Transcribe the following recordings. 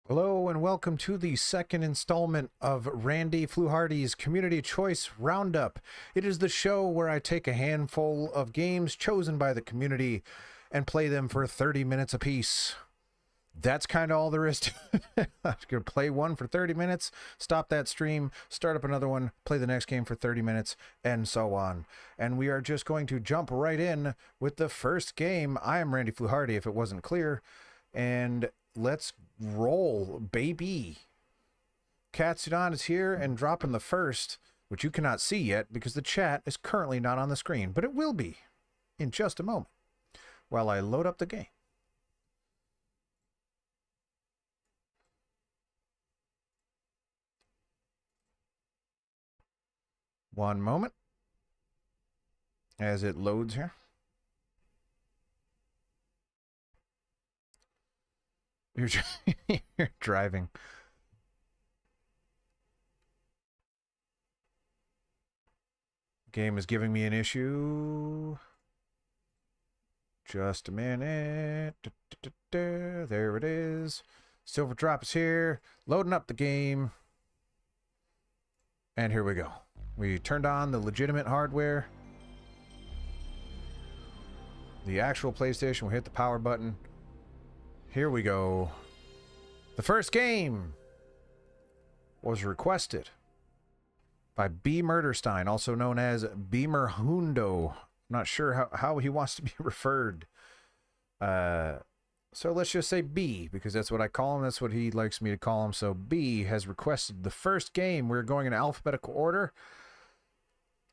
Hello and welcome to the second installment of Randy Fluharty's Community Choice Roundup. It is the show where I take a handful of games chosen by the community and play them for 30 minutes apiece. That's kind of all there is to it. I'm going to play one for 30 minutes, stop that stream, start up another one, play the next game for 30 minutes, and so on. And we are just going to jump right in with the first game. I am Randy Fluharty, if it wasn't clear, and let's roll, baby. Katsudan is here and dropping the first, which you cannot see yet because the chat is currently not on the screen, but it will be in just a moment while I load up the game. One moment as it loads here. You're driving. Game is giving me an issue. Just a minute. There it is. Silver Drop is here. Loading up the game. And here we go. We turned on the legitimate hardware. The actual PlayStation. We hit the power button. Here we go. The first game was requested by B. Murderstein, also known as Beamer Hundo. I'm not sure how he wants to be referred. So let's just say B, because that's what I call him. That's what he likes me to call him. So B has requested the first game. We're going in alphabetical order.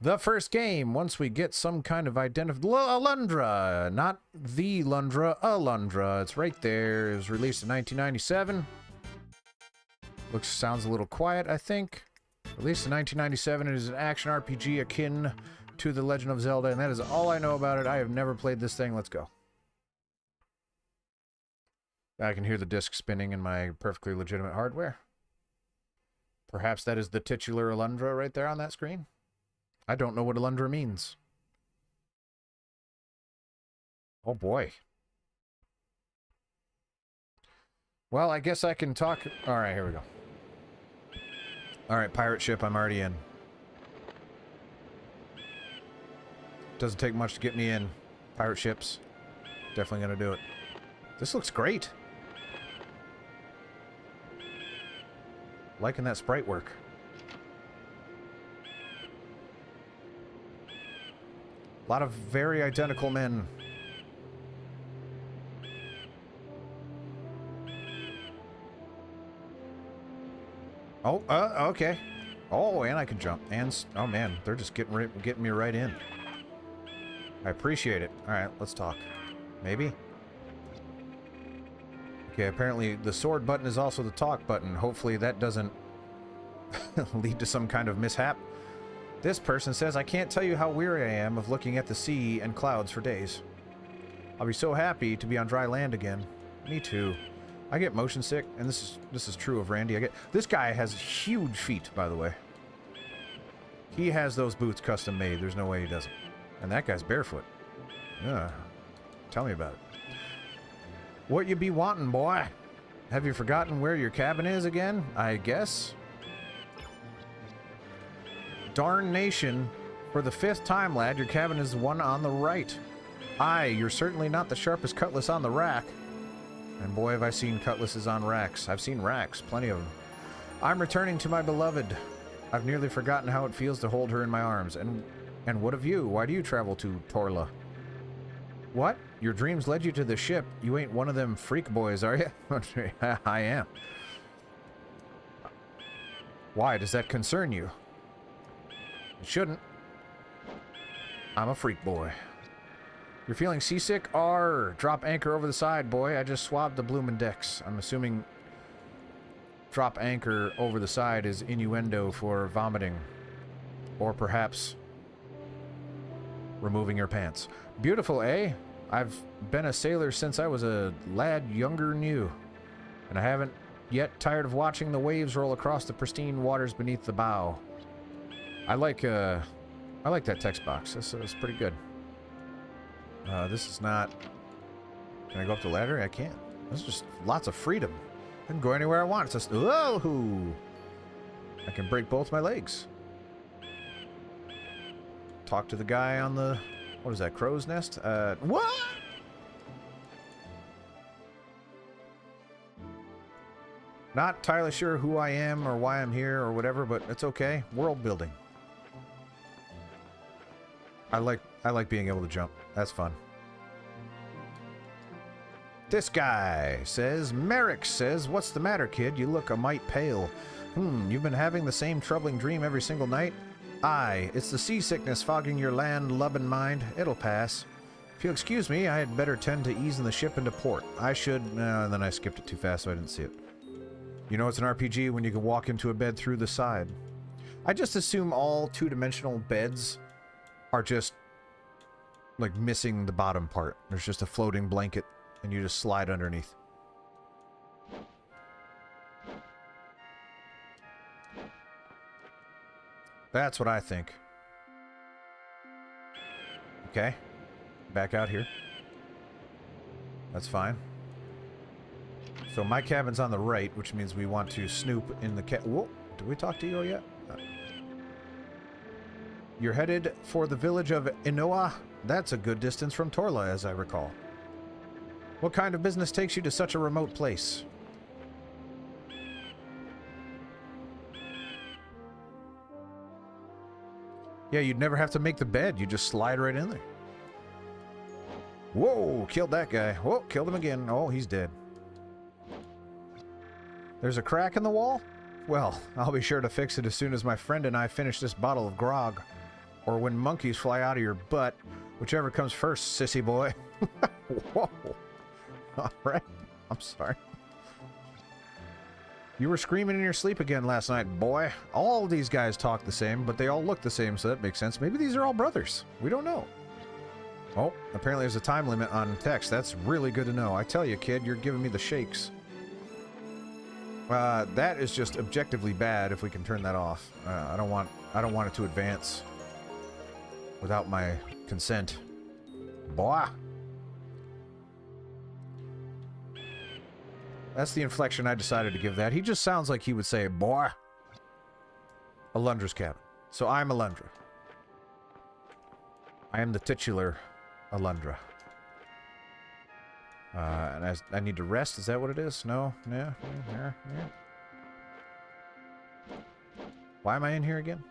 The first game, once we get some kind of Alundra, not the Lundra, Alundra. It's right there. It was released in 1997. Sounds a little quiet, I think. Released in 1997, it is an action RPG akin to The Legend of Zelda, and that is all I know about it. I have never played this thing. Let's go. I can hear the disc spinning in my perfectly legitimate hardware. Perhaps that is the titular Alundra right there on that screen. I don't know what Alundra means. Oh boy. Well, I guess I can talk. All right, here we go. All right, pirate ship, I'm already in. Doesn't take much to get me in. Pirate ships. Definitely gonna do it. This looks great. Liking that sprite work. A lot of very identical men. Oh, okay. Oh, and I can jump. And, oh man, they're just getting me right in. I appreciate it. All right, let's talk. Maybe? Okay, apparently the sword button is also the talk button. Hopefully that doesn't lead to some kind of mishap. This person says, I can't tell you how weary I am of looking at the sea and clouds for days. I'll be so happy to be on dry land again. Me too. I get motion sick, and this is true of Randy. This guy has huge feet, by the way. He has those boots custom made. There's no way he doesn't. And that guy's barefoot. Yeah. Tell me about it. What you be wanting, boy? Have you forgotten where your cabin is again? I guess. Darnation. For the 5th time, lad, your cabin is the one on the right. Aye, you're certainly not the sharpest cutlass on the rack. And boy, have I seen cutlasses on racks. I've seen racks, plenty of them. I'm returning to my beloved. I've nearly forgotten how it feels to hold her in my arms. And what of you? Why do you travel to Torla? What? Your dreams led you to the ship. You ain't one of them freak boys, are you? I am. Why? Does that concern you? It shouldn't. I'm a freak boy. You're feeling seasick? Arr! Drop anchor over the side, boy. I just swabbed the bloomin' decks. I'm assuming drop anchor over the side is innuendo for vomiting. Or perhaps removing your pants. Beautiful, eh? I've been a sailor since I was a lad younger than you. And I haven't yet tired of watching the waves roll across the pristine waters beneath the bow. I like that text box. This is pretty good. This is not... Can I go up the ladder? I can't. This is just lots of freedom. I can go anywhere I want. It's just, whoa! I can break both my legs. Talk to the guy on the, what is that, crow's nest? What? Not entirely sure who I am or why I'm here or whatever, but it's okay. World building. I like being able to jump. That's fun. This guy says, Merrick says, what's the matter, kid? You look a mite pale. You've been having the same troubling dream every single night? Aye, it's the seasickness fogging your land-lubbing mind. It'll pass. If you'll excuse me, I had better tend to easing the ship into port. I should... and then I skipped it too fast, so I didn't see it. You know it's an RPG when you can walk into a bed through the side. I just assume all two-dimensional beds are just, like, missing the bottom part. There's just a floating blanket, and you just slide underneath. That's what I think. Okay. Back out here. That's fine. So my cabin's on the right, which means we want to snoop in the Whoa! Did we talk to you yet? You're headed for the village of Inoa? That's a good distance from Torla, as I recall. What kind of business takes you to such a remote place? Yeah, you'd never have to make the bed. You just slide right in there. Whoa, killed that guy. Whoa, killed him again. Oh, he's dead. There's a crack in the wall? Well, I'll be sure to fix it as soon as my friend and I finish this bottle of grog. Or when monkeys fly out of your butt. Whichever comes first, sissy boy. Whoa. Alright. I'm sorry. You were screaming in your sleep again last night, boy. All these guys talk the same, but they all look the same, so that makes sense. Maybe these are all brothers. We don't know. Oh, apparently there's a time limit on text. That's really good to know. I tell you, kid, you're giving me the shakes. That is just objectively bad if we can turn that off. I don't want it to advance without my consent. Boy. That's the inflection I decided to give that. He just sounds like he would say, boy. Alundra's cabin. So I'm Alundra. I am the titular Alundra. And I need to rest? Is that what it is? No? Yeah. Why am I in here again?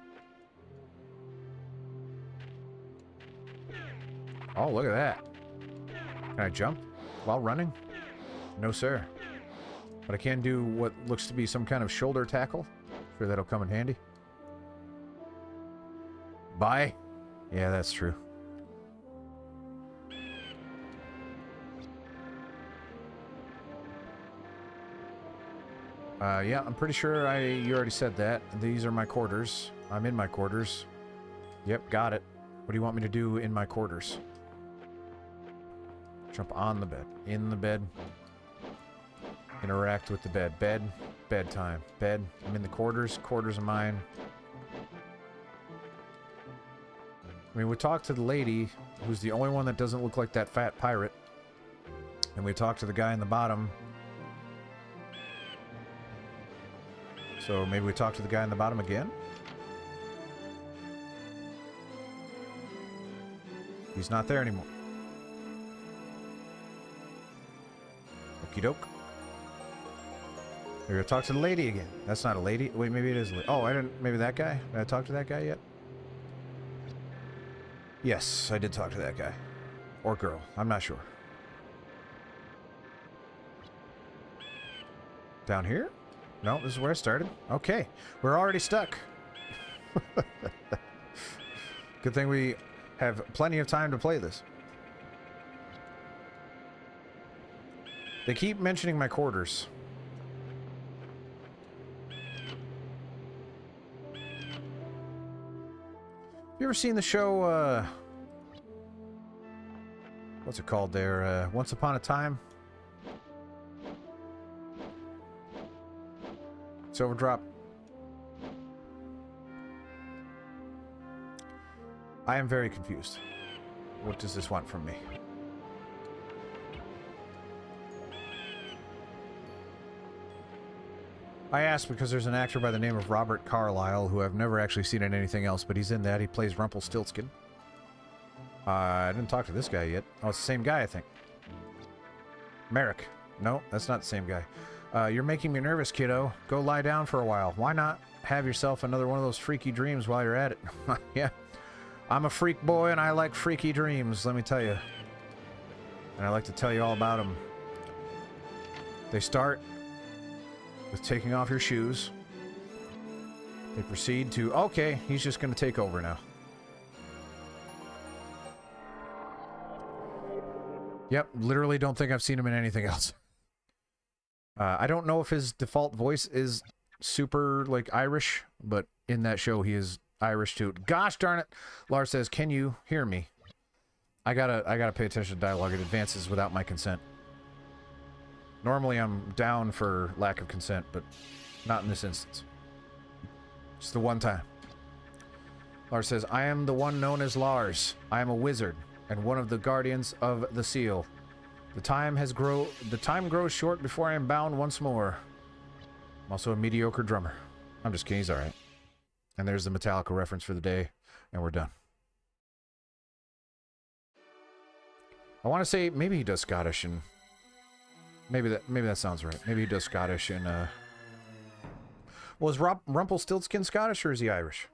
Oh, look at that. Can I jump while running? No, sir. But I can do what looks to be some kind of shoulder tackle. Sure that'll come in handy. Bye. Yeah, that's true. Yeah, I'm pretty sure you already said that. These are my quarters. I'm in my quarters. Yep, got it. What do you want me to do in my quarters? Jump on the bed. In the bed. Interact with the bed. Bed. Bedtime. Bed. I'm in the quarters. Quarters are mine. I mean, we talked to the lady, who's the only one that doesn't look like that fat pirate. And we talked to the guy in the bottom. So maybe we talk to the guy in the bottom again? He's not there anymore. Okie doke. We're gonna talk to the lady again. That's not a lady. Wait, maybe it is a lady. Oh, I didn't. Maybe that guy? Did I talk to that guy yet? Yes, I did talk to that guy. Or girl. I'm not sure. Down here? No, this is where I started. Okay. We're already stuck. Good thing we have plenty of time to play this. They keep mentioning my quarters. You ever seen the show, what's it called there? Once Upon a Time? Silver Drop. I am very confused. What does this want from me? I asked because there's an actor by the name of Robert Carlyle who I've never actually seen in anything else, but he's in that. He plays Rumpelstiltskin. I didn't talk to this guy yet. Oh, it's the same guy, I think. Merrick. No, that's not the same guy. You're making me nervous, kiddo. Go lie down for a while. Why not have yourself another one of those freaky dreams while you're at it? Yeah. I'm a freak boy and I like freaky dreams, let me tell you. And I like to tell you all about them. They start with taking off your shoes. They proceed to, okay, he's just going to take over now. Yep, literally don't think I've seen him in anything else. I don't know if his default voice is super, like, Irish, but in that show he is Irish too. Gosh darn it! Lars says, can you hear me? I gotta pay attention to dialogue. It advances without my consent. Normally I'm down for lack of consent, but not in this instance. Just the one time. Lars says, I am the one known as Lars. I am a wizard, and one of the guardians of the seal. The time grows short before I am bound once more. I'm also a mediocre drummer. I'm just kidding, he's alright. And there's the Metallica reference for the day, and we're done. I want to say maybe he does Scottish, and maybe that sounds right. Maybe he does Scottish, and was Rumpelstiltskin Scottish or is he Irish?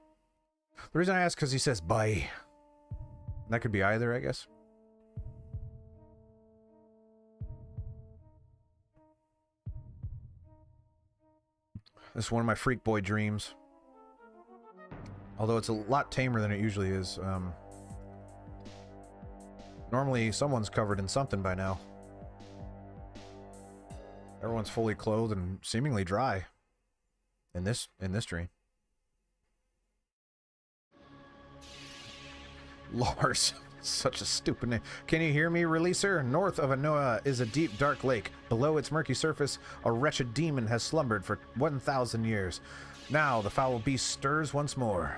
The reason I ask because he says bye. That could be either, I guess. This is one of my freak boy dreams. Although it's a lot tamer than it usually is. Normally, someone's covered in something by now. Everyone's fully clothed and seemingly dry. In this dream. Lars. Such a stupid name. Can you hear me, Releaser? North of Anoa is a deep, dark lake. Below its murky surface, a wretched demon has slumbered for 1,000 years. Now, the foul beast stirs once more.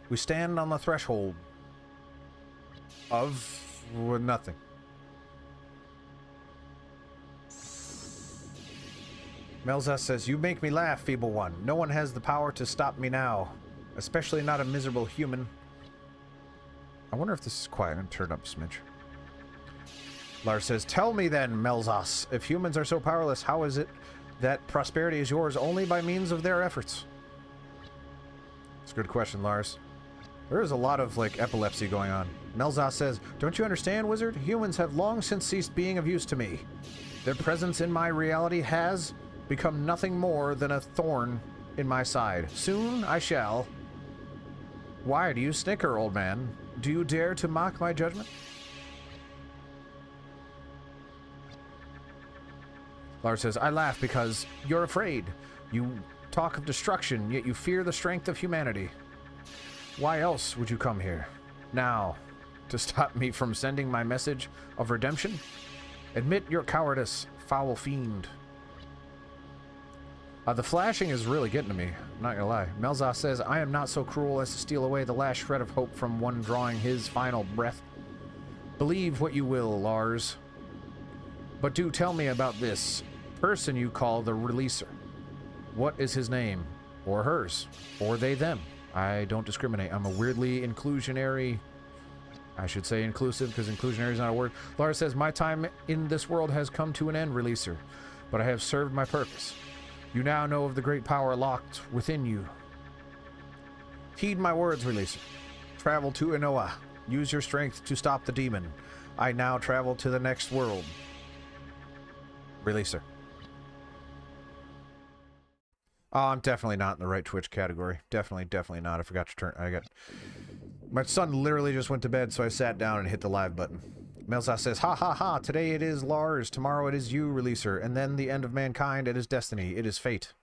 We stand on the threshold of nothing. Melzas says, you make me laugh, feeble one. No one has the power to stop me now. Especially not a miserable human. I wonder if this is quiet. I'm going to turn up a smidge. Lars says, tell me then, Melzas, if humans are so powerless, how is it that prosperity is yours only by means of their efforts? It's a good question, Lars. There is a lot of, like, epilepsy going on. Melzas says, don't you understand, wizard? Humans have long since ceased being of use to me. Their presence in my reality has become nothing more than a thorn in my side. Soon I shall. Why do you snicker, old man? Do you dare to mock my judgment? Lars says, I laugh because you're afraid. You talk of destruction, yet you fear the strength of humanity. Why else would you come here? Now, to stop me from sending my message of redemption? Admit your cowardice, foul fiend. The flashing is really getting to me, I'm not gonna lie. Melzas says, I am not so cruel as to steal away the last shred of hope from one drawing his final breath. Believe what you will, Lars. But do tell me about this person you call the Releaser. What is his name? Or hers? Or they, them? I don't discriminate. I'm a weirdly inclusionary... I should say inclusive, because inclusionary is not a word. Lars says, my time in this world has come to an end, Releaser. But I have served my purpose. You now know of the great power locked within you. Heed my words, Releaser. Travel to Inoa. Use your strength to stop the demon. I now travel to the next world. Releaser. Oh, I'm definitely not in the right Twitch category. Definitely not. I forgot to turn... My son literally just went to bed, so I sat down and hit the live button. Melzas says, ha ha ha, today it is Lars, tomorrow it is you, Releaser, and then the end of mankind, it is destiny, it is fate.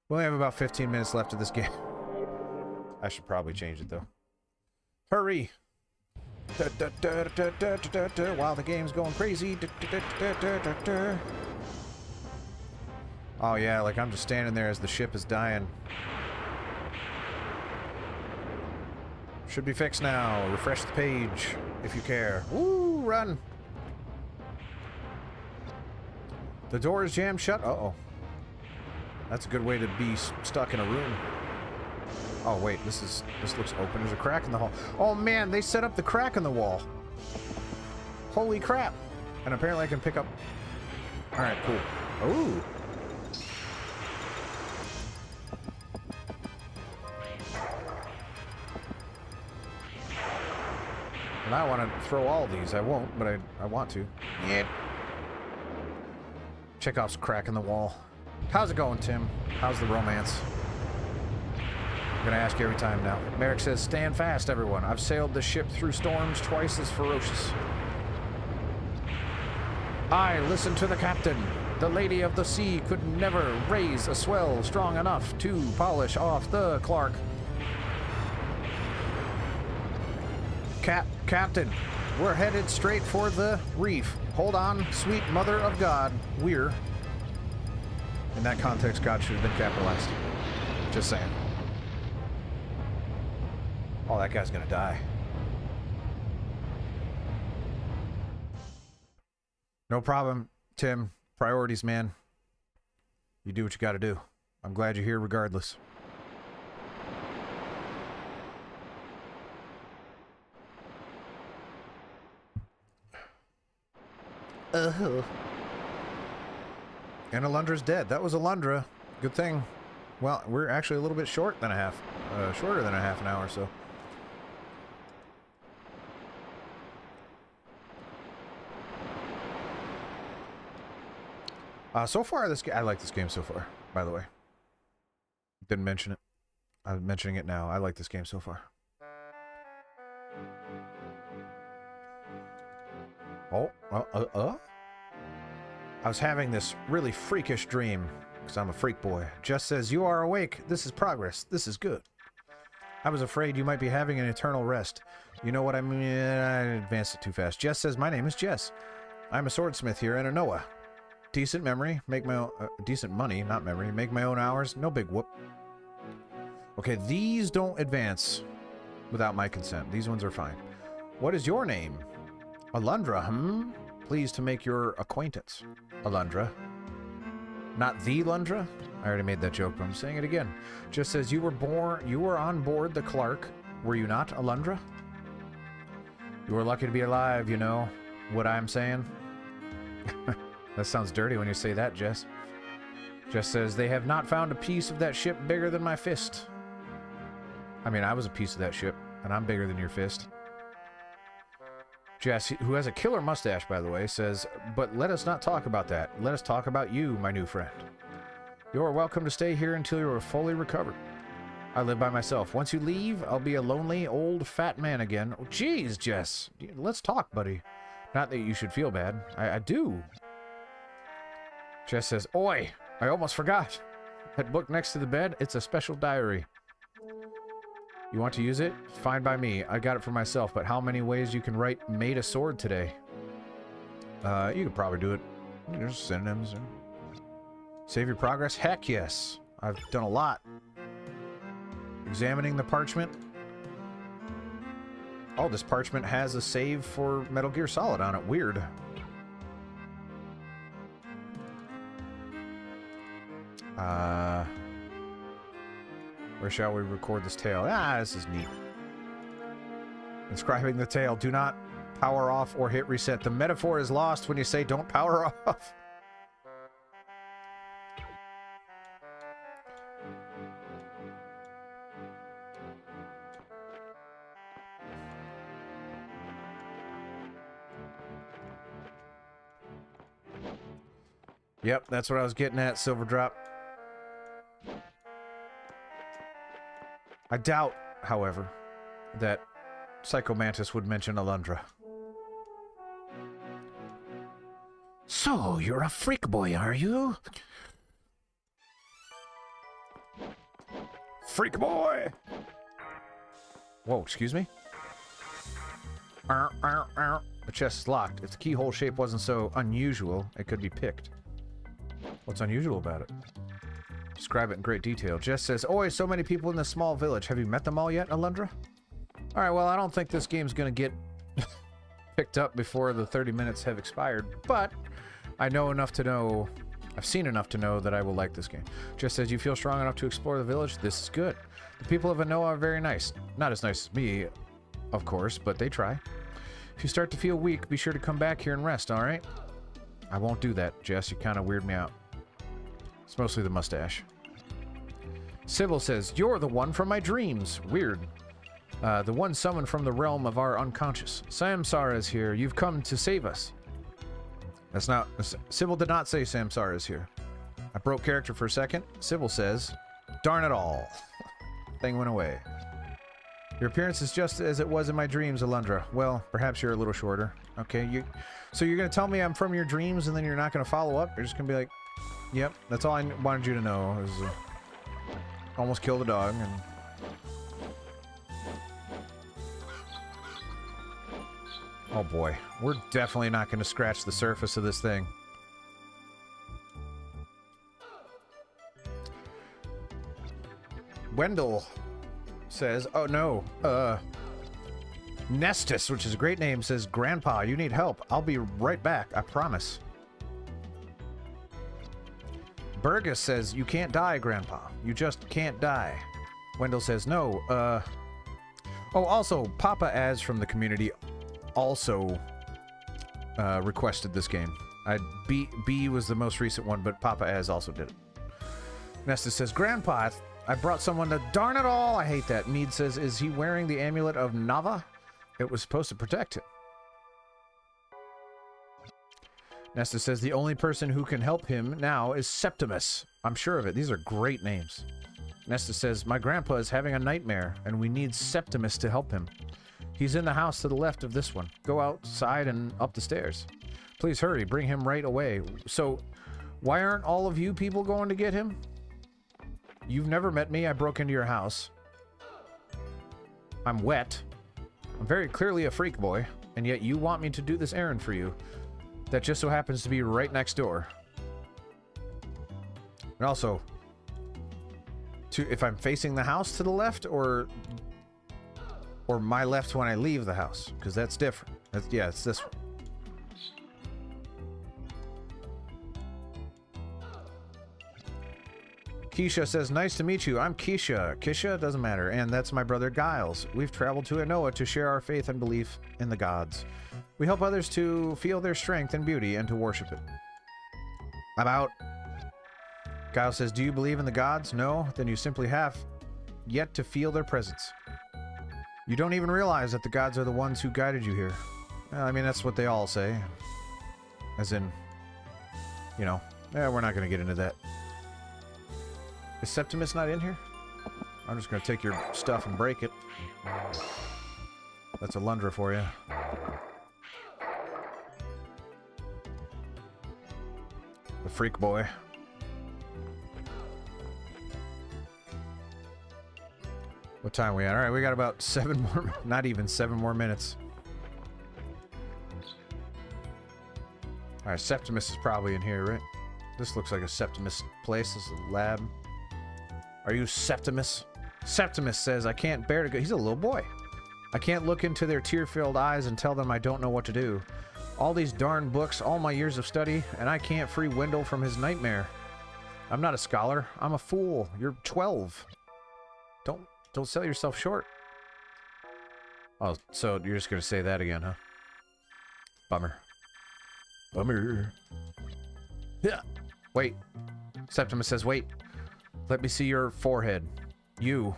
We only have about 15 minutes left of this game. I should probably change it, though. Hurry! While the game's going crazy. Oh yeah, like I'm just standing there as the ship is dying. Should be fixed now. Refresh the page if you care. Woo, run! The door is jammed shut. Uh-oh. That's a good way to be stuck in a room. Oh wait, this looks open. There's a crack in the wall. Oh man, they set up the crack in the wall. Holy crap. And apparently I can pick up... Alright, cool. Ooh. And I want to throw all these. I won't, but I want to. Yep. Chekhov's crack in the wall. How's it going, Tim? How's the romance? I'm gonna ask you every time now. Merrick says, stand fast, everyone. I've sailed the ship through storms twice as ferocious. I listen to the captain. The lady of the sea could never raise a swell strong enough to polish off the Clark. Captain, we're headed straight for the reef. Hold on, sweet mother of God. We're... In that context, God should have been capitalized. Just saying. Oh, that guy's gonna die. No problem, Tim. Priorities, man. You do what you gotta do. I'm glad you're here regardless. And Alundra's dead. That was Alundra. Good thing. Well, we're actually a little bit shorter than a half an hour, so. So far, I like this game so far, by the way. Didn't mention it. I'm mentioning it now. I like this game so far. I was having this really freakish dream, because I'm a freak boy. Jess says, you are awake. This is progress. This is good. I was afraid you might be having an eternal rest. You know what I mean? I advanced it too fast. Jess says, my name is Jess. I'm a swordsmith here in Anoa. Decent memory. Make my own... decent money, not memory. Make my own hours. No big whoop. Okay, these don't advance without my consent. These ones are fine. What is your name? Alundra, Pleased to make your acquaintance. Alundra. Not the Lundra? I already made that joke, but I'm saying it again. Just says you were on board the Clark. Were you not, Alundra? You were lucky to be alive, you know what I'm saying? That sounds dirty when you say that, Jess. Jess says, they have not found a piece of that ship bigger than my fist. I mean, I was a piece of that ship, and I'm bigger than your fist. Jess, who has a killer mustache, by the way, says, but let us not talk about that. Let us talk about you, my new friend. You are welcome to stay here until you are fully recovered. I live by myself. Once you leave, I'll be a lonely, old, fat man again. Oh, jeez, Jess. Let's talk, buddy. Not that you should feel bad. I do. Jess says, oi, I almost forgot. That book next to the bed, it's a special diary. You want to use it? Fine by me. I got it for myself, but how many ways you can write made a sword today? You could probably do it. There's synonyms. Save your progress? Heck yes. I've done a lot. Examining the parchment. Oh, this parchment has a save for Metal Gear Solid on it. Weird. Where shall we record this tale? Ah, this is neat. Inscribing the tale. Do not power off or hit reset. The metaphor is lost when you say don't power off. Yep, that's what I was getting at, Silver Drop. I doubt, however, that Psycho Mantis would mention Alundra. So, you're a freak boy, are you? Freak boy! Whoa, excuse me? The chest is locked. If the keyhole shape wasn't so unusual, it could be picked. What's unusual about it? Describe it in great detail. Jess says, oi, so many people in this small village. Have you met them all yet, Alundra? Alright, well, I don't think this game's gonna get picked up before the 30 minutes have expired, but I know enough to know I've seen enough to know that I will like this game. Just as you feel strong enough to explore the village, this is good. The people of Anoa are very nice. Not as nice as me, of course, but they try. If you start to feel weak, be sure to come back here and rest, alright? I won't do that, Jess. You kind of weird me out. It's mostly the mustache. Sybil says, you're the one from my dreams. Weird. The one summoned from the realm of our unconscious. Samsara is here. You've come to save us. That's not... Sybil did not say Samsara is here. I broke character for a second. Sybil says, darn it all. Thing went away. Your appearance is just as it was in my dreams, Alundra. Well, perhaps you're a little shorter. Okay, so you're going to tell me I'm from your dreams and then you're not going to follow up? You're just going to be like, yep, that's all I wanted you to know. Is, almost killed a dog and... Oh boy, we're definitely not going to scratch the surface of this thing. Wendell says, oh no, Nestus, which is a great name, says, Grandpa, you need help. I'll be right back, I promise. Burgess says, you can't die, Grandpa. You just can't die. Wendell says, no, Oh, also, Papa Az from the community also requested this game. B was the most recent one, but Papa Az also did it. Nestus says, Grandpa, I brought someone to... Darn it all! I hate that. Mead says, is he wearing the amulet of Nava? It was supposed to protect him. Nestus says, the only person who can help him now is Septimus. I'm sure of it. These are great names. Nestus says, my grandpa is having a nightmare, and we need Septimus to help him. He's in the house to the left of this one. Go outside and up the stairs. Please hurry. Bring him right away. So, why aren't all of you people going to get him? You've never met me. I broke into your house. I'm wet. I'm very clearly a freak boy, and yet you want me to do this errand for you. That just so happens to be right next door. And also, if I'm facing the house to the left, or my left when I leave the house, because that's different. Yeah, it's this one. Keisha says, nice to meet you. I'm Keisha. Keisha? Doesn't matter. And that's my brother Giles. We've traveled to Anoa to share our faith and belief in the gods. We help others to feel their strength and beauty and to worship it. I'm out. Giles says, do you believe in the gods? No? Then you simply have yet to feel their presence. You don't even realize that the gods are the ones who guided you here. I mean, that's what they all say. As in, you know, we're not going to get into that. Is Septimus not in here? I'm just going to take your stuff and break it. That's Alundra for you. The freak boy. What time are we at? Alright, we got about 7 more... Not even 7 more minutes. Alright, Septimus is probably in here, right? This looks like a Septimus place. This is a lab. Are you Septimus? Septimus says, I can't bear to go... He's a little boy. I can't look into their tear-filled eyes and tell them I don't know what to do. All these darn books, all my years of study, and I can't free Wendell from his nightmare. I'm not a scholar. I'm a fool. You're 12. Don't sell yourself short. Oh, so you're just gonna say that again, huh? Bummer. Bummer. Yeah. Wait. Septimus says, wait. Let me see your forehead. You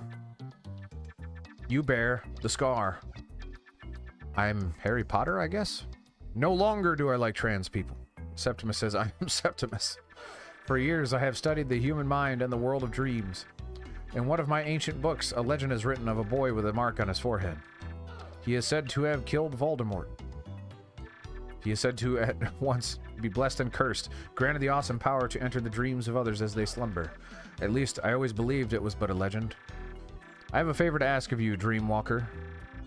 bear the scar. I'm Harry Potter, I guess? No longer do I like trans people. Septimus says, I am Septimus. For years I have studied the human mind and the world of dreams. In one of my ancient books, a legend is written of a boy with a mark on his forehead. He is said to have killed Voldemort. He is said to at once be blessed and cursed, granted the awesome power to enter the dreams of others as they slumber. At least, I always believed it was but a legend. I have a favor to ask of you, Dreamwalker.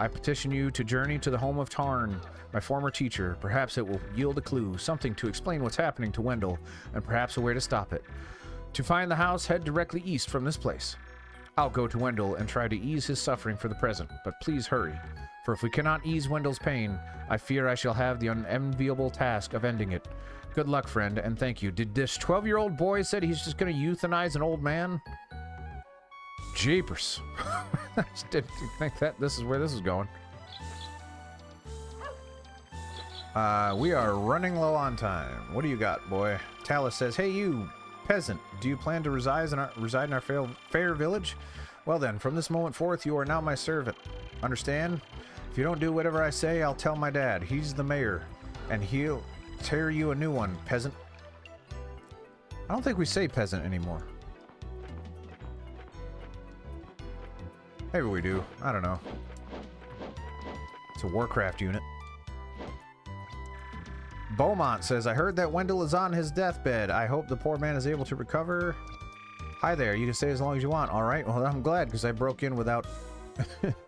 I petition you to journey to the home of Tarn, my former teacher. Perhaps it will yield a clue, something to explain what's happening to Wendell, and perhaps a way to stop it. To find the house, head directly east from this place. I'll go to Wendell and try to ease his suffering for the present, but please hurry. For if we cannot ease Wendell's pain, I fear I shall have the unenviable task of ending it. Good luck, friend, and thank you. Did this 12-year-old boy said he's just going to euthanize an old man? Jeepers. I just didn't think that this is where this is going. We are running low on time. What do you got, boy? Talus says, hey, you peasant, do you plan to reside in our fair village? Well then, from this moment forth, you are now my servant. Understand? If you don't do whatever I say, I'll tell my dad. He's the mayor, and he'll tear you a new one, peasant. I don't think we say peasant anymore. Maybe we do. I don't know. It's a Warcraft unit. Beaumont says, I heard that Wendell is on his deathbed. I hope the poor man is able to recover. Hi there. You can stay as long as you want. All right. Well, I'm glad because I broke in without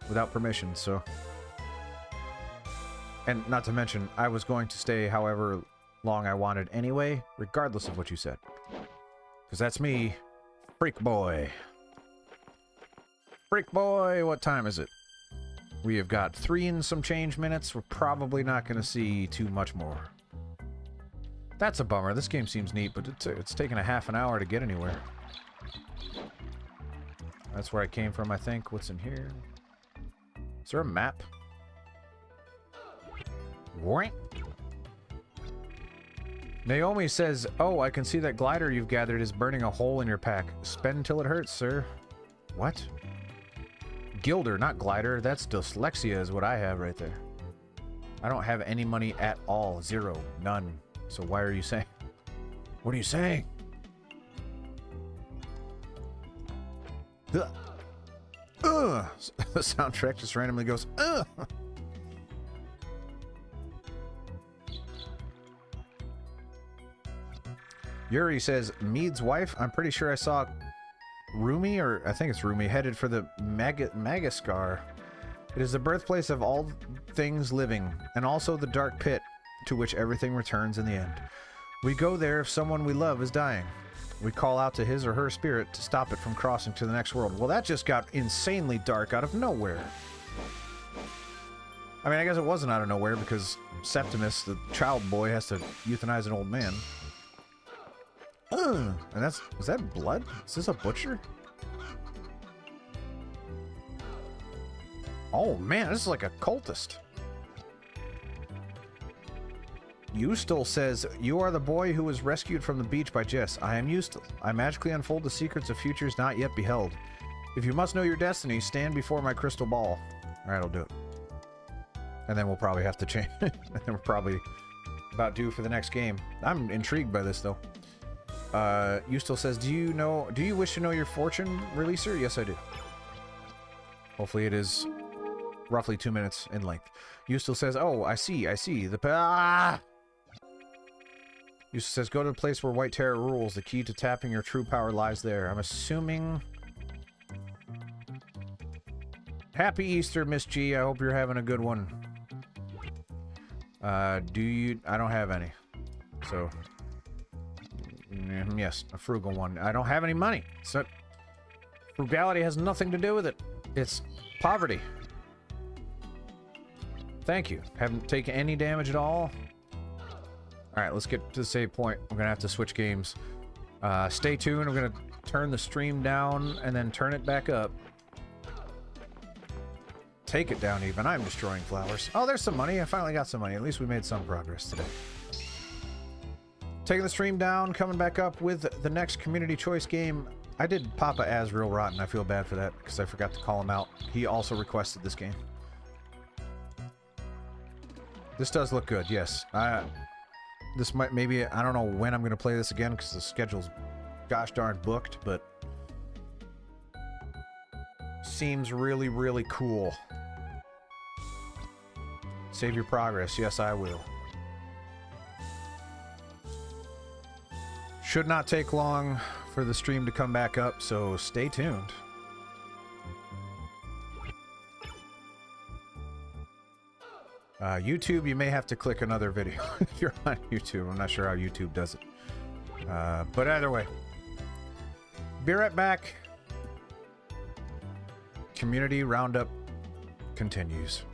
without permission. So, and not to mention, I was going to stay however long I wanted anyway, regardless of what you said. Because that's me, Freak Boy. Freak Boy, what time is it? We have got 3 and some change minutes. We're probably not going to see too much more. That's a bummer. This game seems neat, but it's taken a half an hour to get anywhere. That's where I came from, I think. What's in here? Is there a map? What? Naomi says, oh, I can see that glider you've gathered is burning a hole in your pack. Spend till it hurts, sir. What? Gilder, not glider. That's dyslexia is what I have right there. I don't have any money at all. 0. None. So why are you saying? What are you saying? The soundtrack just randomly goes, ugh. Yuri says, Mead's wife? I'm pretty sure I saw Rumi, or I think it's Rumi, headed for the Magaskar. It is the birthplace of all things living, and also the dark pit to which everything returns in the end. We go there if someone we love is dying. We call out to his or her spirit to stop it from crossing to the next world. Well, that just got insanely dark out of nowhere. I mean, I guess it wasn't out of nowhere because Septimus, the child boy, has to euthanize an old man. And is that blood? Is this a butcher? Oh man, this is like a cultist. Eustil says, you are the boy who was rescued from the beach by Jess. I am Eustil. I magically unfold the secrets of futures not yet beheld. If you must know your destiny, stand before my crystal ball. Alright, I'll do it. And then we'll probably have to change. And then we're probably about due for the next game. I'm intrigued by this though. Eustil says, do you wish to know your fortune, releaser? Yes, I do. Hopefully it is roughly 2 minutes in length. Eustil says, oh, I see. Eustil says, go to the place where White Terror rules. The key to tapping your true power lies there. I'm assuming... Happy Easter, Miss G. I hope you're having a good one. Do you... I don't have any. So... Yes, a frugal one. I don't have any money. So frugality has nothing to do with it. It's poverty. Thank you. Haven't taken any damage at all. Alright, let's get to the save point. We're gonna have to switch games. Stay tuned. I'm gonna turn the stream down and then turn it back up. Take it down even. I'm destroying flowers. Oh, there's some money. I finally got some money. At least we made some progress today. Taking the stream down, coming back up with the next community choice game. I did Papa as Real Rotten. I feel bad for that because I forgot to call him out. He also requested this game. This does look good, yes. This might, maybe, I don't know when I'm going to play this again because the schedule's gosh darn booked, but seems really, really cool. Save your progress. Yes, I will. Should not take long for the stream to come back up, so stay tuned. YouTube, you may have to click another video if you're on YouTube. I'm not sure how YouTube does it. But either way. Be right back. Community Roundup continues.